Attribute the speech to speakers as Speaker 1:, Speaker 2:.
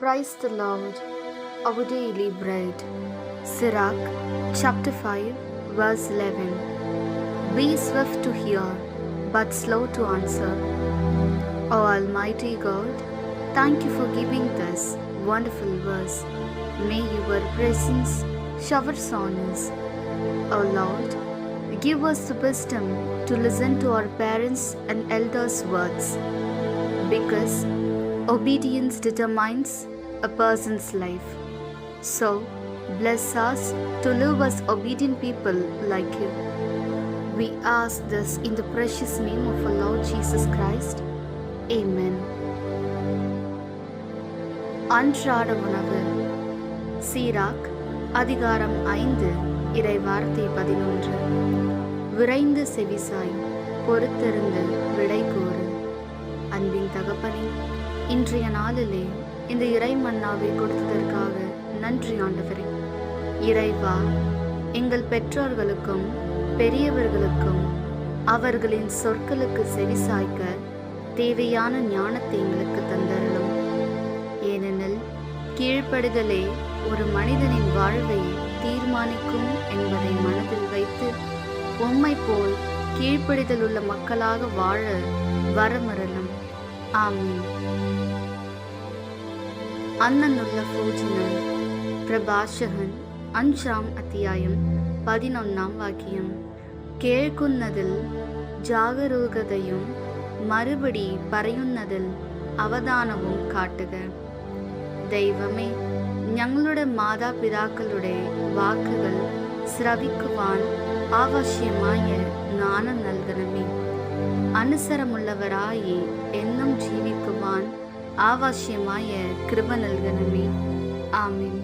Speaker 1: Praise the Lord, our daily bread. Sirach, chapter 5, verse 11. Be swift to hear, but slow to answer. O Almighty God, thank you for giving this wonderful verse. May your presence showers on us. O Lord, give us the wisdom to listen to our parents and elders' words, because obedience determines a person's life. So, bless us to live as obedient people like you. We ask this in the precious name of our Lord Jesus Christ. Amen. அன்றாட உணவு. சீராக் அதிகாரம் 5 இறை வார்த்தை 11. விரைந்து செவிசாய், பொறுத்திருந்து விடை கூறு. அன்பின் தகப்பனே, இன்றைய நாளிலே இந்த இறை மன்னாவை கொடுத்ததற்காக நன்றி ஆண்டவரே. இறைவா, எங்கள் பெற்றோர்களுக்கும் பெரியவர்களுக்கும் அவர்களின் சொற்களுக்கு செவிசாய்க்க தேவையான ஞானத்தை எங்களுக்கு தந்தருளும். ஏனெனில் கீழ்ப்படுதலே ஒரு மனிதனின் வாழ்வை தீர்மானிக்கும் என்பதை மனதில் வைத்து உம்மை போல் கீழ்ப்படிதல் உள்ள மக்களாக வாழ வரமருளும். ஆமீன். അന്നുള്ള ഭോജനം. പ്രഭാഷകൻ 5-ാം അധ്യായം 11-ാം വാക്യം. കേൾക്കുന്നതിൽ ജാഗരൂകതയും മറുപടി പറയുന്നതിൽ അവധാനവും കാട്ടുക. ദൈവമേ, ഞങ്ങളുടെ മാതാപിതാക്കളുടെ വാക്കുകൾ ശ്രവിക്കുവാൻ ആവശ്യമായ ജ്ഞാനം നൽകണമേ. അനുസരമുള്ളവരായി എന്നും ജീവിക്കുവാൻ ആവശ്യമായ കൃപ നൽകണമേ. ആമേൻ.